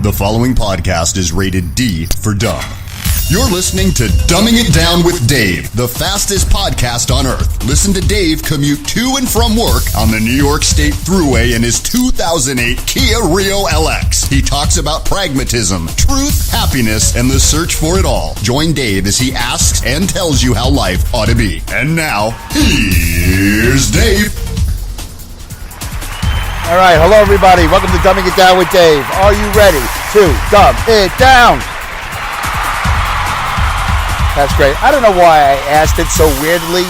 The following podcast is rated D for dumb. You're listening to Dumbing It Down with Dave, the fastest podcast on earth. Listen to Dave commute to and from work on the New York State Thruway in his 2008 Kia Rio LX. He talks about pragmatism, truth, happiness, and the search for it all. Join Dave as he asks and tells you how life ought to be. And now, here's Dave. All right, hello everybody. Welcome to Dumbing It Down with Dave. Are you ready to dumb it down? That's great. I don't know why I asked it so weirdly.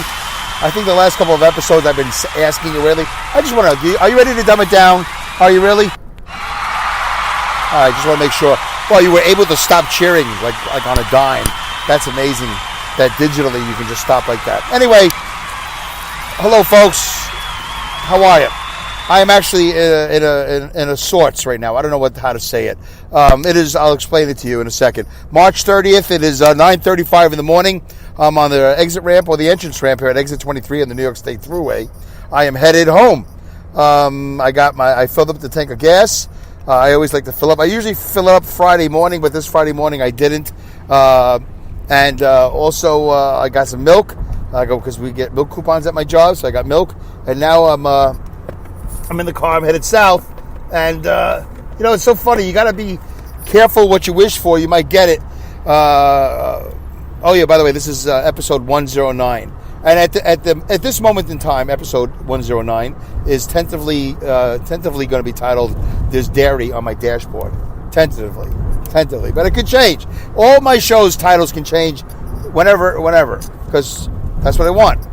I think the last couple of episodes I've been asking it weirdly. I just want to, are you ready to dumb it down? Are you really? I just want to make sure. Well, you were able to stop cheering like on a dime. That's amazing that digitally you can just stop like that. Anyway, hello folks. How are you? I am actually in a sorts right now. I don't know how to say it. It is, I'll explain it to you in a second. March 30th, it is 9:35 in the morning. I'm on the exit ramp or the entrance ramp here at exit 23 on the New York State Thruway. I am headed home. I filled up the tank of gas. I always like to fill up. I usually fill up Friday morning, but this Friday morning I didn't. Also, I got some milk. Because we get milk coupons at my job, so I got milk. And now I'm in the car. I'm headed south, and it's so funny. You got to be careful what you wish for. You might get it. Oh yeah, by the way, this is episode 109, and at this moment in time, episode 109 is tentatively going to be titled "There's Dairy on My Dashboard." Tentatively, but it could change. All my shows' titles can change whenever, because that's what I want.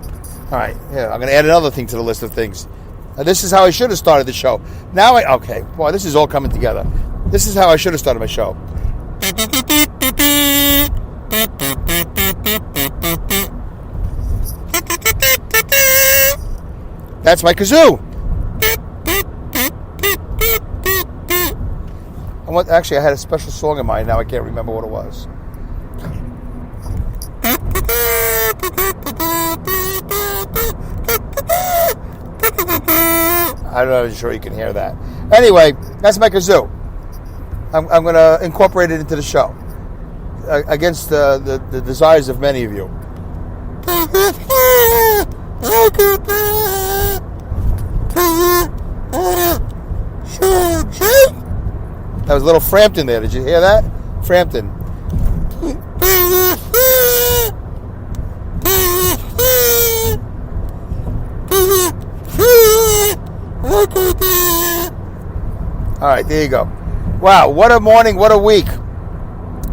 All right, yeah, I'm going to add another thing to the list of things. This is how I should have started the show. Okay, boy, this is all coming together. This is how I should have started my show. That's my kazoo. Actually, I had a special song in mind. Now I can't remember what it was. I'm not sure you can hear that. Anyway, that's my kazoo. I'm going to incorporate it into the show against the desires of many of you. That was a little Frampton there. Did you hear that? Frampton. All right, there you go. Wow, what a morning, what a week.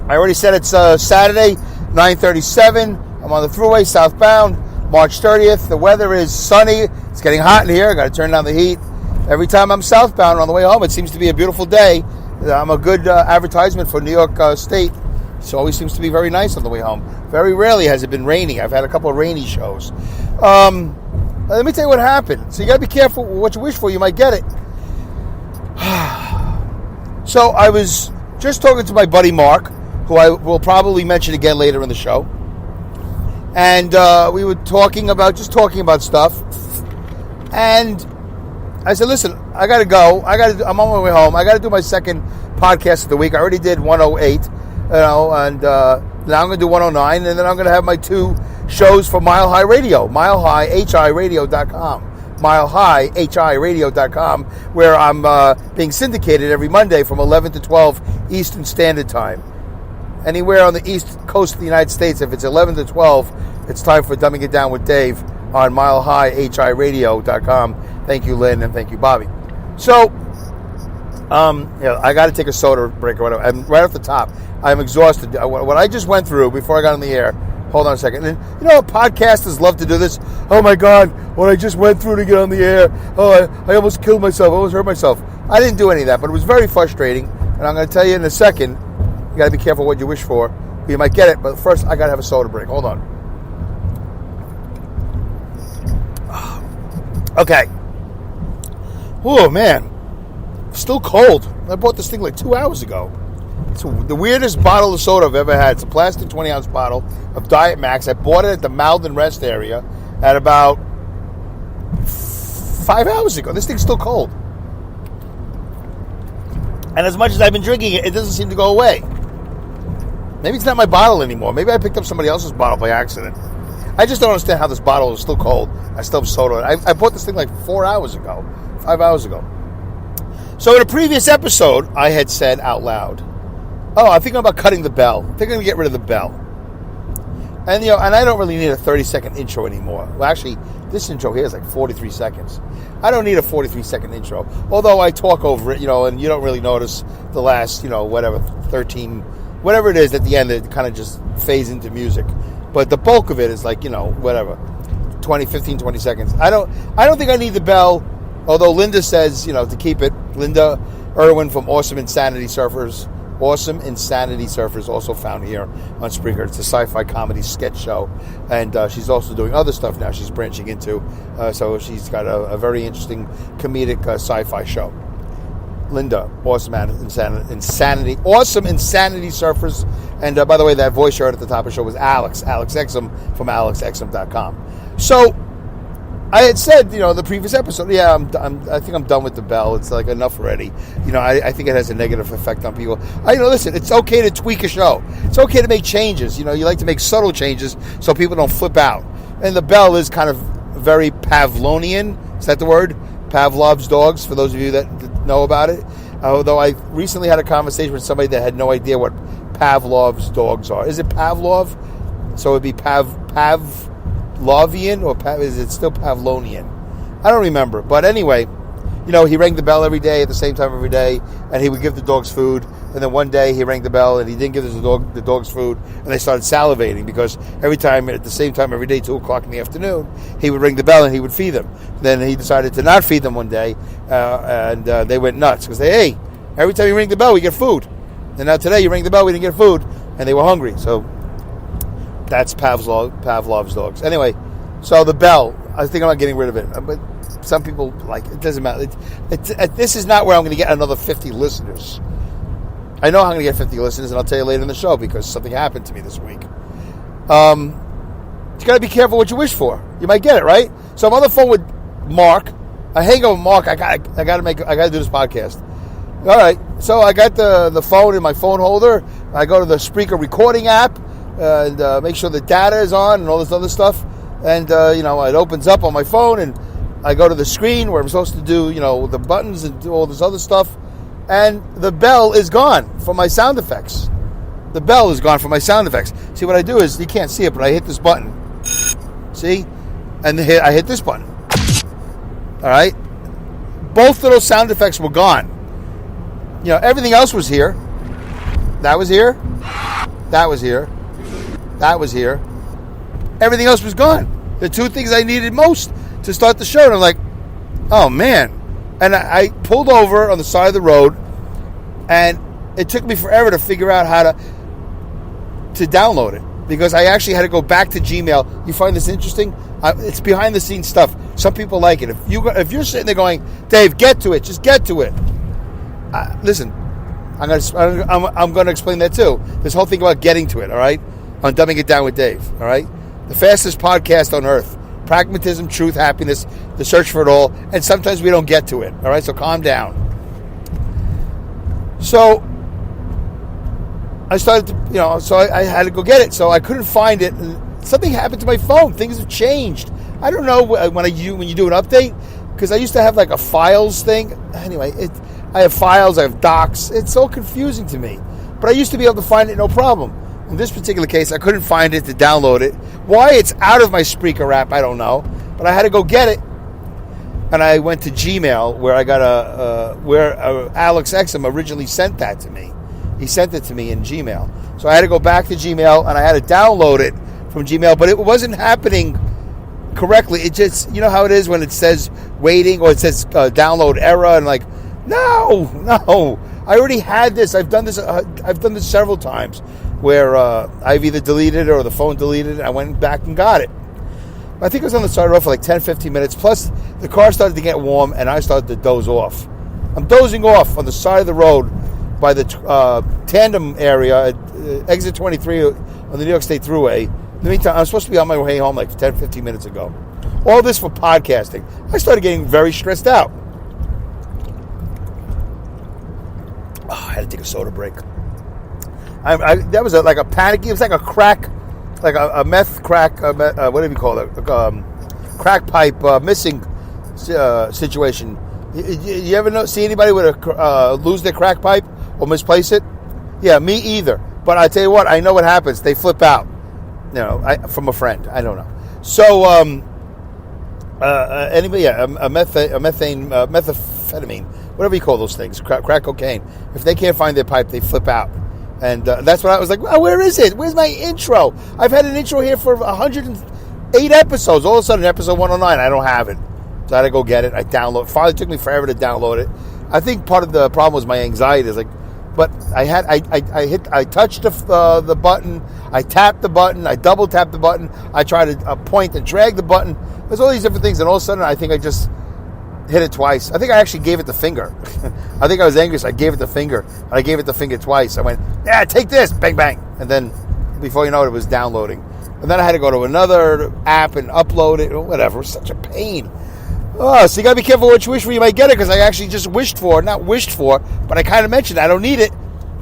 I already said it's Saturday, 9:37. I'm on the Thruway, southbound, March 30th. The weather is sunny. It's getting hot in here. I got to turn down the heat. Every time I'm southbound on the way home, it seems to be a beautiful day. I'm a good advertisement for New York State. It always seems to be very nice on the way home. Very rarely has it been rainy. I've had a couple of rainy shows. Let me tell you what happened. So you got to be careful what you wish for. You might get it. So I was just talking to my buddy Mark, who I will probably mention again later in the show. And we were talking about stuff. And I said, listen, I got to go. I'm on my way home. I got to do my second podcast of the week. I already did 108, and now I'm going to do 109, and then I'm going to have my two shows for Mile High Radio, milehigh.radio.com. milehigh.radio.com, where I'm being syndicated every Monday from 11 to 12 Eastern Standard Time. Anywhere on the East Coast of the United States, if it's 11 to 12, it's time for Dumbing It Down with Dave on milehigh.radio.com. Thank you, Lynn, and thank you, Bobby. So, I got to take a soda break or whatever. I'm right off the top. I'm exhausted. What I just went through before I got on the air. Hold on a second. And podcasters love to do this. Oh my God, what I just went through to get on the air. Oh, I almost killed myself. I almost hurt myself. I didn't do any of that, but it was very frustrating. And I'm going to tell you in a second, you got to be careful what you wish for. You might get it, but first I got to have a soda break. Hold on. Okay. Oh man, still cold. I bought this thing like 2 hours ago. It's the weirdest bottle of soda I've ever had. It's a plastic 20-ounce bottle of Diet Max. I bought it at the Malden Rest area at about 5 hours ago. This thing's still cold. And as much as I've been drinking it, it doesn't seem to go away. Maybe it's not my bottle anymore. Maybe I picked up somebody else's bottle by accident. I just don't understand how this bottle is still cold. I still have soda in it. I bought this thing like 5 hours ago. So in a previous episode, I had said out loud, I think I'm about cutting the bell. I think I'm going to get rid of the bell. And and I don't really need a 30-second intro anymore. Well, actually, this intro here is like 43 seconds. I don't need a 43-second intro. Although I talk over it, and you don't really notice the last, 13, whatever it is at the end, it kind of just fades into music. But the bulk of it is like, 15, 20 seconds. I don't think I need the bell, although Linda says, to keep it. Linda Irwin from Awesome Insanity Surfers, also found here on Spreaker. It's a sci-fi comedy sketch show, and she's also doing other stuff now she's branching into. So she's got a very interesting comedic sci-fi show. Linda, Awesome Insanity Surfers. And by the way, that voice you heard at the top of the show was Alex Exum from alexexum.com. So I had said, the previous episode, I think I'm done with the bell. It's like enough already. I think it has a negative effect on people. Listen, it's okay to tweak a show. It's okay to make changes. You like to make subtle changes so people don't flip out. And the bell is kind of very Pavlovian. Is that the word? Pavlov's dogs, for those of you that know about it. Although I recently had a conversation with somebody that had no idea what Pavlov's dogs are. Is it Pavlov? So it'd be Pavlovian, or is it still Pavlonian? I don't remember. But anyway, he rang the bell every day at the same time every day, and he would give the dogs food. And then one day he rang the bell and he didn't give the dogs food, and they started salivating because every time at the same time every day, 2 o'clock in the afternoon, he would ring the bell and he would feed them. Then he decided to not feed them one day, and they went nuts because every time you ring the bell, we get food. And now today you ring the bell, we didn't get food, and they were hungry. So that's Pavlov's dogs. Anyway, so the bell, I think I'm not getting rid of it. But some people, it doesn't matter. This is not where I'm going to get another 50 listeners. I know I'm going to get 50 listeners, and I'll tell you later in the show because something happened to me this week. You got to be careful what you wish for. You might get it, right? So I'm on the phone with Mark. I hang up with Mark. I got to do this podcast. All right. So I got the phone in my phone holder. I go to the Spreaker recording app and make sure the data is on and all this other stuff. And, it opens up on my phone, and I go to the screen where I'm supposed to do, the buttons and do all this other stuff. And the bell is gone from my sound effects. The bell is gone from my sound effects. See, what I do is, you can't see it, but I hit this button. See? And I hit this button. All right? Both of those sound effects were gone. Everything else was here. That was here. That was here. That was here. Everything else was gone. The two things I needed most to start the show. And I'm like, oh, man. And I pulled over on the side of the road, and it took me forever to figure out how to download it, because I actually had to go back to Gmail. You find this interesting? It's behind the scenes stuff. Some people like it. If you're sitting there going, Dave, get to it, just get to it. Listen, I'm going to explain that too. This whole thing about getting to it. All right, on Dumbing It Down with Dave. All right, the fastest podcast on earth. Pragmatism, truth, happiness, the search for it all, and sometimes we don't get to it. All right, so calm down. So I started to, so I had to go get it. So I couldn't find it. And something happened to my phone. Things have changed. I don't know when you do an update, because I used to have like a files thing. Anyway, I have files, I have docs. It's so confusing to me. But I used to be able to find it no problem. In this particular case, I couldn't find it to download it. Why it's out of my Spreaker app, I don't know. But I had to go get it. And I went to Gmail, where I got where Alex Exum originally sent that to me. He sent it to me in Gmail. So I had to go back to Gmail, and I had to download it from Gmail. But it wasn't happening correctly. It just, you know how it is when it says waiting, or it says download error, and like, no. I already had this. I've done this several times, where I've either deleted it or the phone deleted it. I went back and got it. I think I was on the side of the road for like 10, 15 minutes. Plus, the car started to get warm, and I started to doze off. I'm dozing off on the side of the road by the Tandem area at exit 23 on the New York State Thruway. In the meantime, I was supposed to be on my way home like 10, 15 minutes ago. All this for podcasting. I started getting very stressed out. take a soda break. That was like a panicky. It was like a crack, like a meth crack. What do you call it? Crack pipe missing situation. You ever see anybody with lose their crack pipe or misplace it? Yeah, me either. But I tell you what, I know what happens. They flip out. From a friend. I don't know. So anybody, methamphetamine, whatever you call those things, crack cocaine. If they can't find their pipe, they flip out. And that's what I was like, oh, where is it? Where's my intro? I've had an intro here for 108 episodes. All of a sudden, episode 109, I don't have it. So I had to go get it. I download it. Finally, it took me forever to download it. I think part of the problem was my anxiety. It's like, but I touched the button. I tapped the button. I double tapped the button. I tried to point and drag the button. There's all these different things. And all of a sudden, I think I just hit it twice. I think I actually gave it the finger. I think I was angry, so I gave it the finger. And I gave it the finger twice. I went, yeah, take this. Bang, bang. And then before you know it was downloading. And then I had to go to another app and upload it or whatever. It was such a pain. Oh, so you got to be careful what you wish for. You might get it because I actually just not wished for, but I kind of mentioned I don't need it.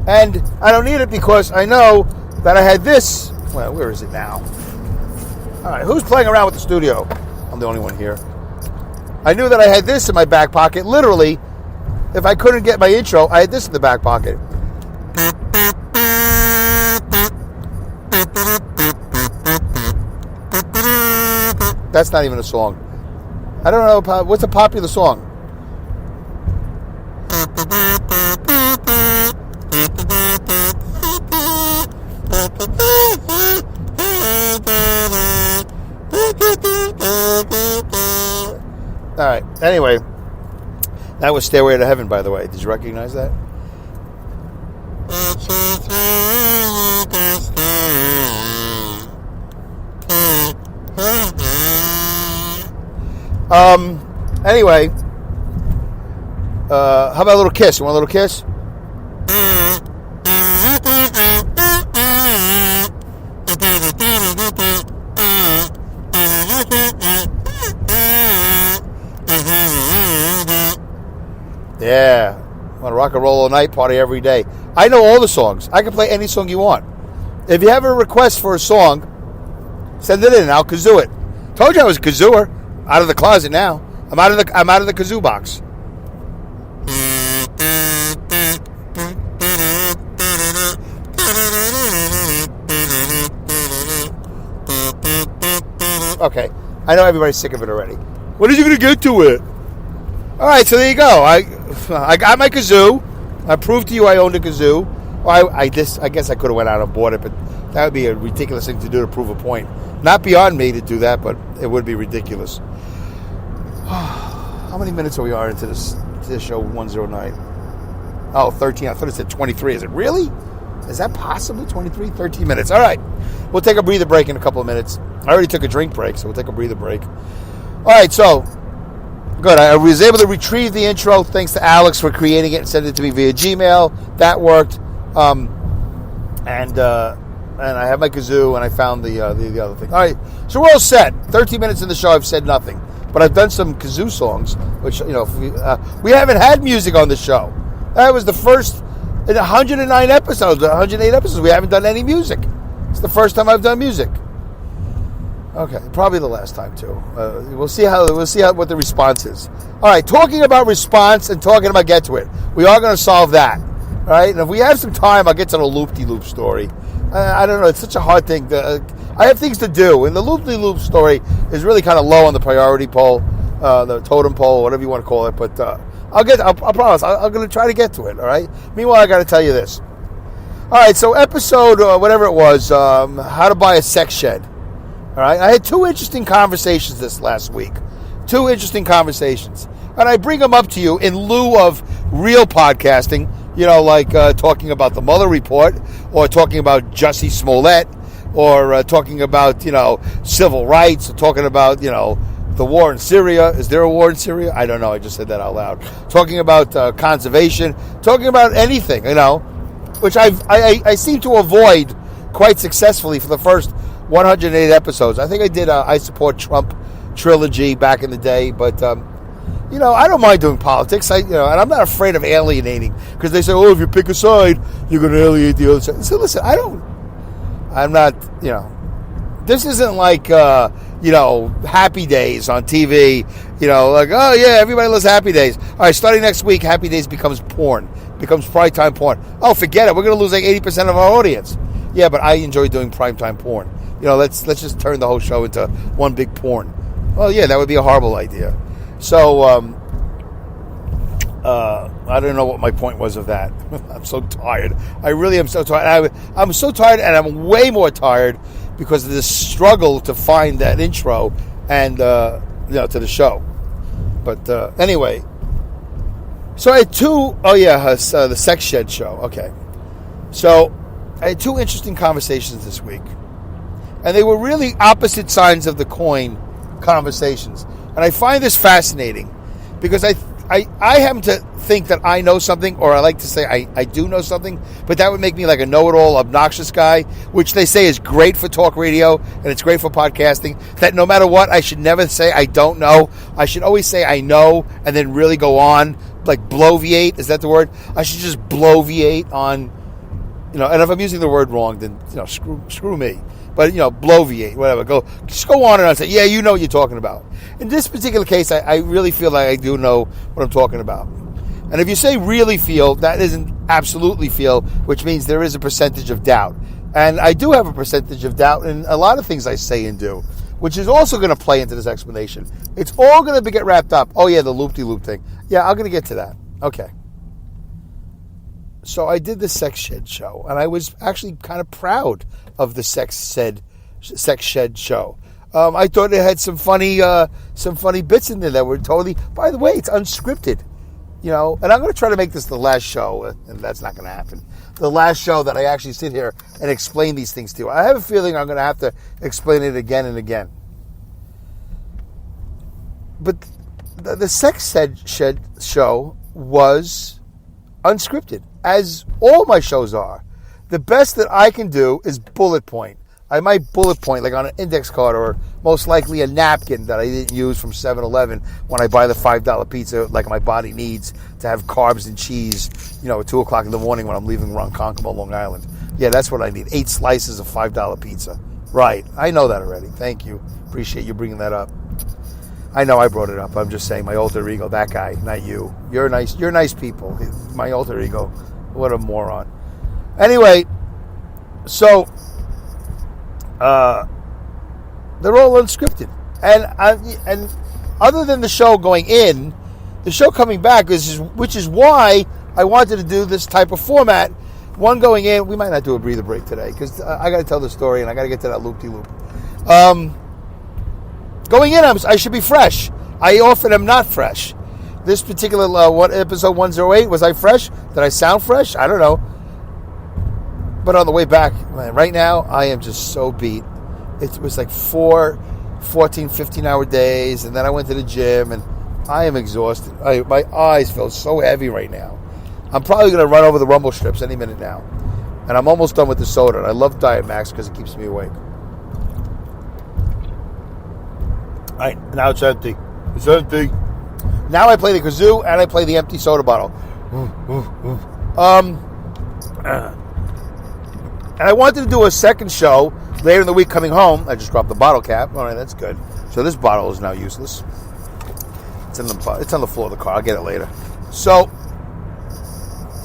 And I don't need it because I know that I had this. Well, where is it now? All right, who's playing around with the studio? I'm the only one here. I knew that I had this in my back pocket. Literally, if I couldn't get my intro, I had this in the back pocket. That's not even a song. I don't know. What's a popular song? All right. Anyway, that was Stairway to Heaven, by the way. Did you recognize that? Anyway, how about a little kiss? You want a little kiss? Yeah. Want to rock and roll all night, party every day. I know all the songs. I can play any song you want. If you have a request for a song, send it in and I'll kazoo it. Told you I was a kazooer. Out of the closet now. I'm out of the kazoo box. Okay. I know everybody's sick of it already. When are you going to get to it? All right, so there you go. I got my kazoo. I proved to you I owned a kazoo. Well, I guess I could have went out and bought it, but that would be a ridiculous thing to do to prove a point. Not beyond me to do that, but it would be ridiculous. How many minutes are we into this show 109? Oh, 13. I thought it said 23. Is it really? Is that possibly 23? 13 minutes. All right. We'll take a breather break in a couple of minutes. I already took a drink break, so we'll take a breather break. All right, so good. I was able to retrieve the intro thanks to Alex for creating it and sending it to me via Gmail. That worked. And I have my kazoo, and I found the other thing. All right, so we're all set. 13 minutes in the show, I've said nothing. But I've done some kazoo songs, which, we haven't had music on the show. That was the first in 109 episodes, 108 episodes, we haven't done any music. It's the first time I've done music. Okay, probably the last time too. We'll see what the response is. All right, talking about response and talking about get to it. We are going to solve that. All right, and if we have some time, I'll get to the loop-de-loop story. I don't know. It's such a hard thing. I have things to do, and the loop-de-loop story is really kind of low on the priority pole, the totem pole, whatever you want to call it. But I promise, I'm going to try to get to it. All right. Meanwhile, I got to tell you this. All right. So episode whatever it was, how to buy a sex shed. All right. I had two interesting conversations this last week. Two interesting conversations, and I bring them up to you in lieu of real podcasting. Like talking about the Mueller report, or talking about Jussie Smollett, or talking about, civil rights, or talking about, the war in Syria. Is there a war in Syria? I don't know. I just said that out loud. Talking about conservation, talking about anything, which I seem to avoid quite successfully for the first 108 episodes. I think I did I Support Trump trilogy back in the day, but I don't mind doing politics. And I'm not afraid of alienating, because they say, oh, if you pick a side, you're going to alienate the other side. So listen, I'm not, this isn't like, Happy Days on TV, like, oh yeah, everybody loves Happy Days. All right, starting next week, Happy Days becomes porn, becomes primetime porn. Oh, forget it. We're going to lose like 80% of our audience. Yeah, but I enjoy doing primetime porn. Let's just turn the whole show into one big porn. Well, yeah, that would be a horrible idea. So, I don't know what my point was of that. I'm so tired. I really am so tired. I'm so tired, and I'm way more tired because of this struggle to find that intro and, to the show. But anyway, so I had the Sex Shed show. Okay. So I had two interesting conversations this week, and they were really opposite sides of the coin conversations. And I find this fascinating because I happen to think that I know something, or I like to say I do know something, but that would make me like a know-it-all, obnoxious guy, which they say is great for talk radio and it's great for podcasting, that no matter what, I should never say I don't know. I should always say I know and then really go on, like bloviate. Is that the word? I should just bloviate on, and if I'm using the word wrong, then, screw me. But, bloviate, whatever. Just go on and on. Say, yeah, you know what you're talking about. In this particular case, I really feel like I do know what I'm talking about. And if you say really feel, that isn't absolutely feel, which means there is a percentage of doubt. And I do have a percentage of doubt in a lot of things I say and do, which is also going to play into this explanation. It's all going to get wrapped up. Oh, yeah, the loop-de-loop thing. Yeah, I'm going to get to that. Okay. So I did the Sex Shed show, and I was actually kind of proud of the Sex Shed show. I thought it had some funny bits in there that were totally. By the way, it's unscripted, And I'm going to try to make this the last show, and that's not going to happen. The last show that I actually sit here and explain these things to you. I have a feeling I'm going to have to explain it again and again. But the Sex Shed show was unscripted, as all my shows are. The best that I can do is bullet point. I might bullet point like on an index card, or most likely a napkin that I didn't use from 7-Eleven when I buy the $5 pizza like my body needs to have carbs and cheese, at 2 o'clock in the morning when I'm leaving Ronkonkoma, Long Island. Yeah, that's what I need. 8 slices of $5 pizza. Right. I know that already. Thank you. Appreciate you bringing that up. I know I brought it up. I'm just saying my alter ego, that guy, not you. You're nice people. My alter ego. What a moron. Anyway, so they're all unscripted, and other than the show going in, the show coming back which is why I wanted to do this type of format. One going in, we might not do a breather break today because I got to tell the story and I got to get to that loop-de-loop. Going in, I should be fresh. I often am not fresh. This particular episode 108, was I fresh? Did I sound fresh? I don't know. But on the way back, man, right now, I am just so beat. It was like 14, 15-hour days, and then I went to the gym, and I am exhausted. My eyes feel so heavy right now. I'm probably going to run over the rumble strips any minute now. And I'm almost done with the soda. And I love Diet Max because it keeps me awake. All right, now it's empty. It's empty. Now I play the kazoo and I play the empty soda bottle. And I wanted to do a second show later in the week coming home. I just dropped the bottle cap. All right, that's good. So this bottle is now useless. It's on the floor of the car. I'll get it later. So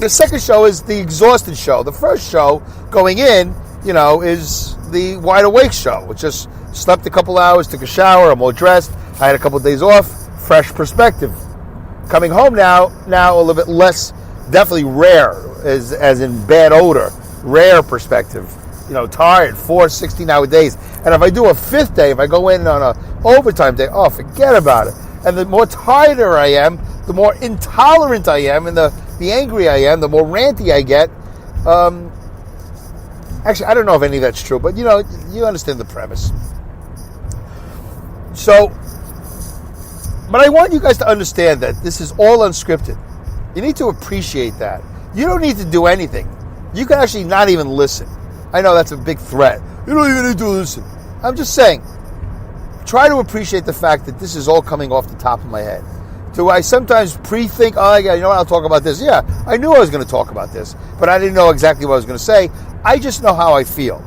the second show is the exhausted show. The first show going in, is the wide awake show. It just slept a couple hours, took a shower, I'm all dressed. I had a couple of days off. Fresh perspective. Coming home now a little bit less, definitely rare, as in bad odor. Rare perspective. Tired, 4 16-hour days. And if I do a fifth day, if I go in on a overtime day, forget about it. And the more tighter I am, the more intolerant I am, and the angry I am, the more ranty I get. Actually, I don't know if any of that's true, but you understand the premise. So, but I want you guys to understand that this is all unscripted. You need to appreciate that. You don't need to do anything. You can actually not even listen. I know that's a big threat. You don't even need to listen. I'm just saying, try to appreciate the fact that this is all coming off the top of my head. Do I sometimes pre-think, oh, yeah, you know what, I'll talk about this? Yeah, I knew I was going to talk about this, but I didn't know exactly what I was going to say. I just know how I feel.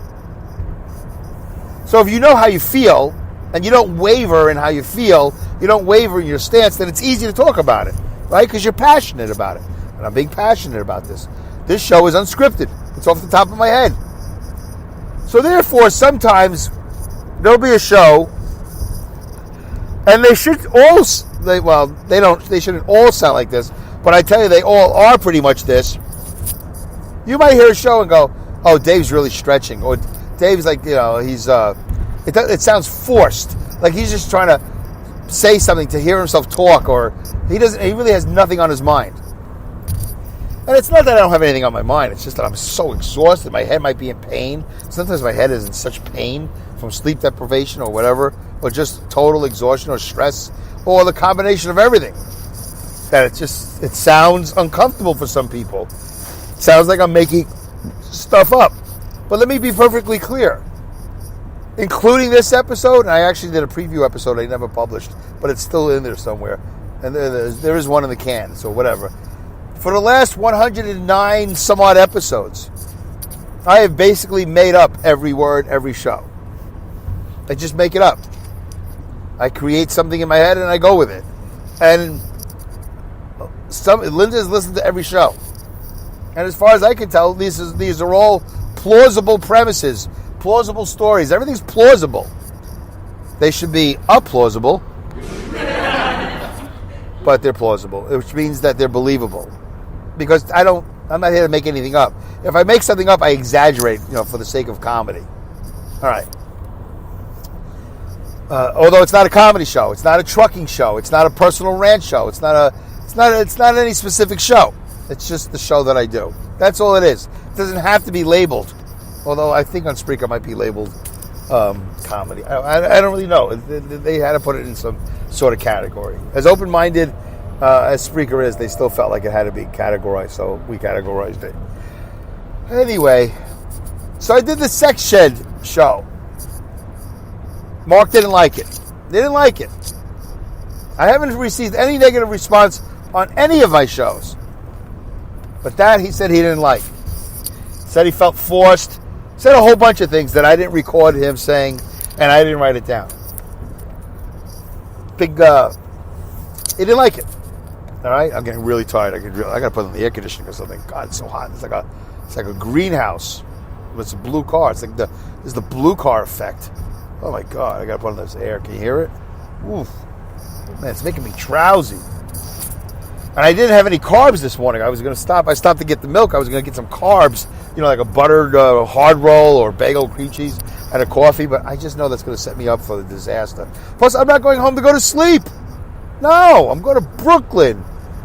So if you know how you feel, and you don't waver in how you feel, you don't waver in your stance, then it's easy to talk about it, right? Because you're passionate about it. And I'm being passionate about this. This show is unscripted. It's off the top of my head. So therefore, sometimes there'll be a show, and they should all, they shouldn't all sound like this, but I tell you, they all are pretty much this. You might hear a show and go, oh, Dave's really stretching, or Dave's like, he's, it sounds forced, like he's just trying to say something to hear himself talk, or he really has nothing on his mind. And it's not that I don't have anything on my mind, it's just that I'm so exhausted, my head might be in pain. Sometimes my head is in such pain from sleep deprivation or whatever, or just total exhaustion or stress, or the combination of everything, that it sounds uncomfortable for some people. It sounds like I'm making stuff up. But let me be perfectly clear. Including this episode, and I actually did a preview episode I never published, but it's still in there somewhere. And there is one in the can, so whatever. For the last 109 some odd episodes, I have basically made up every word, every show. I just make it up. I create something in my head and I go with it. And Linda has listened to every show. And as far as I can tell, these are all plausible premises, plausible stories. Everything's plausible. They should be applausible, but they're plausible, which means that they're believable. Because I'm not here to make anything up. If I make something up, I exaggerate, for the sake of comedy. All right. Although it's not a comedy show, it's not a trucking show, it's not a personal rant show, it's not any specific show. It's just the show that I do. That's all it is. It doesn't have to be labeled. Although I think on Spreaker it might be labeled comedy. I don't really know. They had to put it in some sort of category. As open-minded as Spreaker is, they still felt like it had to be categorized, so we categorized it. Anyway, so I did the Sex Shed show. Mark didn't like it. They didn't like it. I haven't received any negative response on any of my shows. But that he said he didn't like. Said he felt forced. Said a whole bunch of things that I didn't record him saying, and I didn't write it down. He didn't like it. All right, I'm getting really tired. I got to put on the air conditioning or something. God, it's so hot. It's like a greenhouse. It's a blue car. It's like there's the blue car effect. Oh my God, I got to put on this air. Can you hear it? Oof. Man, it's making me drowsy. And I didn't have any carbs this morning. I was going to stop. I stopped to get the milk. I was going to get some carbs, like a buttered hard roll or bagel, cream cheese, and a coffee. But I just know that's going to set me up for the disaster. Plus, I'm not going home to go to sleep. No, I'm going to Brooklyn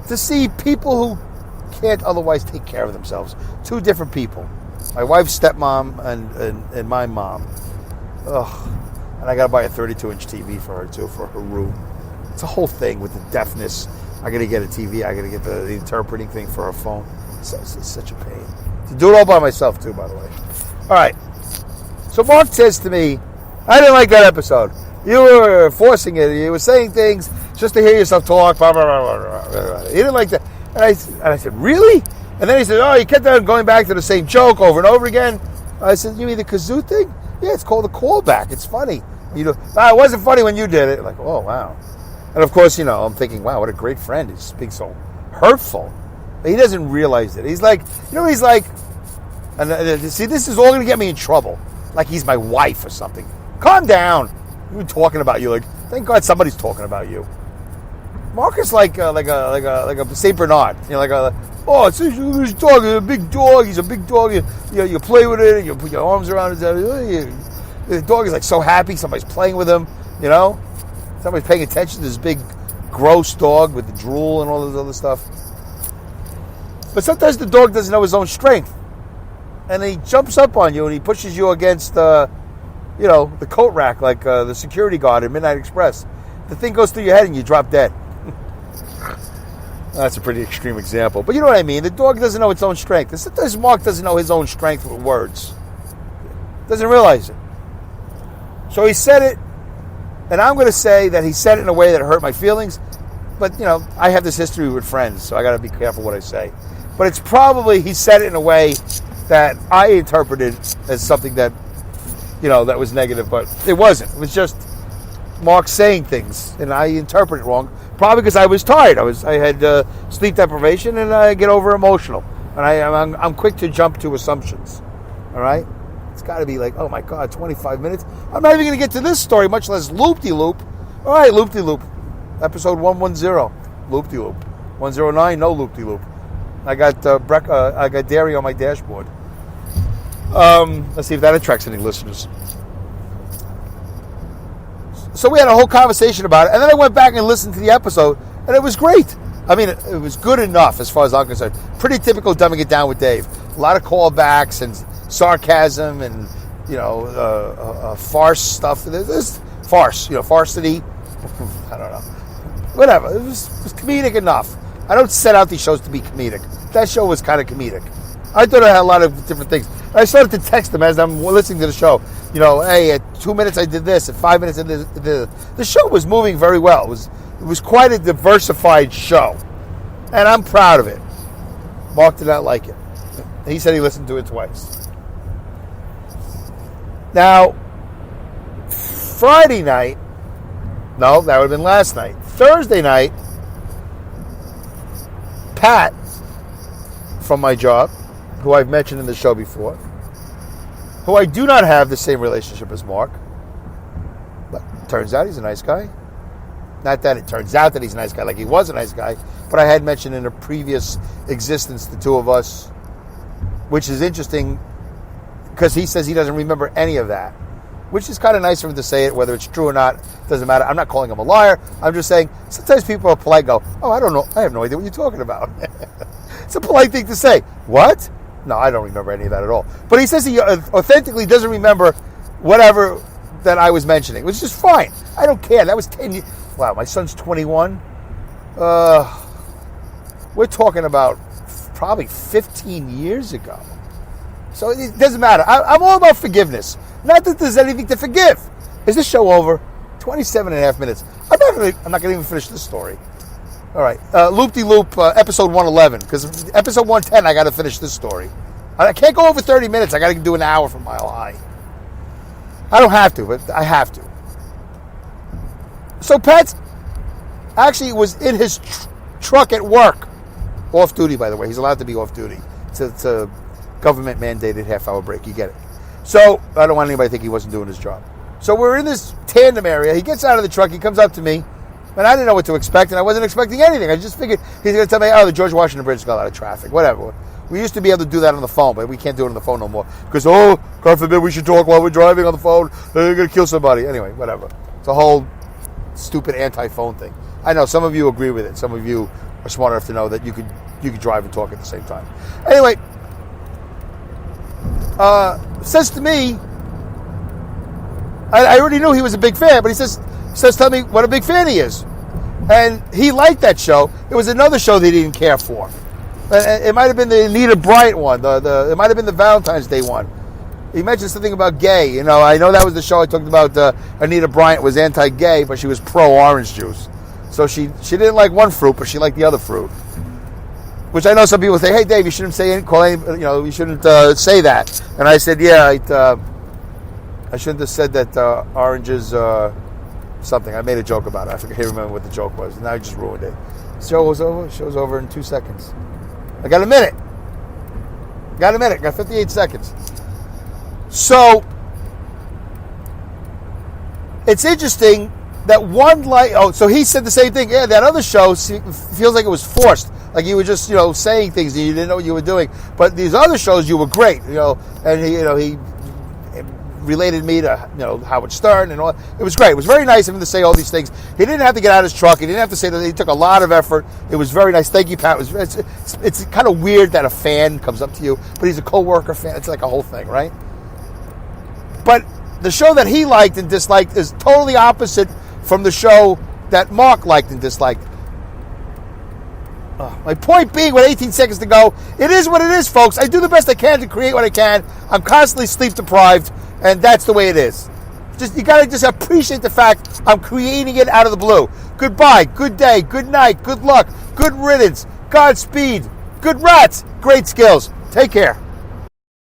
to see people who can't otherwise take care of themselves. Two different people. My wife's stepmom and my mom. Ugh. And I got to buy a 32-inch TV for her, too, for her room. It's a whole thing with the deafness. I got to get a TV. I got to get the interpreting thing for her phone. It's such a pain. To do it all by myself, too, by the way. All right. So Mark says to me, I didn't like that episode. You were forcing it. You were saying things just to hear yourself talk. Blah, blah, blah, blah, blah. He didn't like that. And I said, really? And then he said, oh, you kept on going back to the same joke over and over again. I said, you mean the kazoo thing? Yeah, it's called a callback. It's funny. It wasn't funny when you did it. Like, oh, wow. And of course, I'm thinking, wow, what a great friend. He's being so hurtful. But he doesn't realize it. He's like, and see, this is all going to get me in trouble. Like he's my wife or something. Calm down. We're talking about you. Like, thank God somebody's talking about you. Marcus like a Saint Bernard. It's a dog. He's a big dog. He's a big dog. You play with it. And you put your arms around it. The dog is like so happy. Somebody's playing with him. Somebody's paying attention to this big, gross dog with the drool and all this other stuff. But sometimes the dog doesn't know his own strength, and he jumps up on you and he pushes you against, the coat rack like the security guard in Midnight Express. The thing goes through your head and you drop dead. That's a pretty extreme example, but you know what I mean. The dog doesn't know its own strength. And sometimes Mark doesn't know his own strength with words. Doesn't realize it. So he said it, and I'm going to say that he said it in a way that hurt my feelings, but I have this history with friends, so I got to be careful what I say. But it's probably he said it in a way that I interpreted as something that that was negative, but it wasn't. It was just Mark saying things, and I interpret it wrong. Probably because I was tired. I had sleep deprivation, and I get over emotional, and I'm quick to jump to assumptions. All right, it's got to be like, oh my God, 25 minutes. I'm not even going to get to this story, much less loop-de-loop. All right, loop-de-loop, episode 110, loop-de-loop, 109, no loop-de-loop. I got dairy on my dashboard. Let's see if that attracts any listeners. So we had a whole conversation about it, and then I went back and listened to the episode, and it was great. I mean, it was good enough as far as I'm concerned. Pretty typical Dumbing It Down with Dave. A lot of callbacks and sarcasm and, farce stuff. There's farce, farcity. I don't know. Whatever. It was comedic enough. I don't set out these shows to be comedic. That show was kind of comedic. I thought I had a lot of different things. I started to text them as I'm listening to the show. Hey, at 2 minutes I did this, at 5 minutes I did this. The show was moving very well. It was quite a diversified show. And I'm proud of it. Mark did not like it. He said he listened to it twice. Now, Friday night, no, that would have been last night. Thursday night, Pat from my job, who I've mentioned in the show before, who I do not have the same relationship as Mark, but turns out he's a nice guy. Not that it turns out that he's a nice guy, like he was a nice guy, but I had mentioned in a previous existence the two of us, which is interesting because he says he doesn't remember any of that, which is kind of nice for him to say it. Whether it's true or not doesn't matter. I'm not calling him a liar. I'm just saying sometimes people are polite, go, oh, I don't know. I have no idea what you're talking about. It's a polite thing to say. What? No, I don't remember any of that at all. But he says he authentically doesn't remember whatever that I was mentioning, which is fine. I don't care. That was 10 years. Wow, my son's 21. We're talking about probably 15 years ago. So it doesn't matter. I'm all about forgiveness. Not that there's anything to forgive. Is this show over? 27 and a half minutes. I'm not going to even finish this story. All right. Loop-de-loop, episode 111. Because episode 110, I got to finish this story. I can't go over 30 minutes. I got to do an hour from Mile High. I don't have to, but I have to. So Pat actually was in his truck at work. Off duty, by the way. He's allowed to be off duty. It's a government-mandated half-hour break. You get it. So I don't want anybody to think he wasn't doing his job. So we're in this tandem area. He gets out of the truck. He comes up to me. And I didn't know what to expect, and I wasn't expecting anything. I just figured he's going to tell me, oh, the George Washington Bridge got a lot of traffic. Whatever. We used to be able to do that on the phone, but we can't do it on the phone no more. Because, oh, God forbid we should talk while we're driving on the phone. They're going to kill somebody. Anyway, whatever. It's a whole stupid anti-phone thing. I know some of you agree with it. Some of you are smart enough to know that you could drive and talk at the same time. Anyway, says to me, I already knew he was a big fan, but he says, tell me what a big fan he is. And he liked that show. It was another show that he didn't care for. It might have been the Anita Bryant one. It might have been the Valentine's Day one. He mentioned something about gay. I know that was the show I talked about. Anita Bryant was anti-gay, but she was pro-orange juice. So she didn't like one fruit, but she liked the other fruit. Which I know some people say, hey, Dave, you shouldn't say you shouldn't say that. And I said, yeah, I shouldn't have said that oranges something. I made a joke about it. I can't remember what the joke was. Now I just ruined it. Show's over in 2 seconds. I got a minute. Got 58 seconds. So it's interesting that one so he said the same thing. Yeah, that other show feels like it was forced. Like you were just, saying things and you didn't know what you were doing. But these other shows, you were great, and he related me to, Howard Stern and all. It was great. It was very nice of him to say all these things. He didn't have to get out of his truck. He didn't have to say that. He took a lot of effort. It was very nice. Thank you, Pat. It's kind of weird that a fan comes up to you, but he's a co-worker fan. It's like a whole thing, right? But the show that he liked and disliked is totally opposite from the show that Mark liked and disliked. My point being, with 18 seconds to go, it is what it is, folks. I do the best I can to create what I can. I'm constantly sleep deprived, and that's the way it is. You got to just appreciate the fact I'm creating it out of the blue. Goodbye, good day, good night, good luck, good riddance, Godspeed, good rats, great skills. Take care.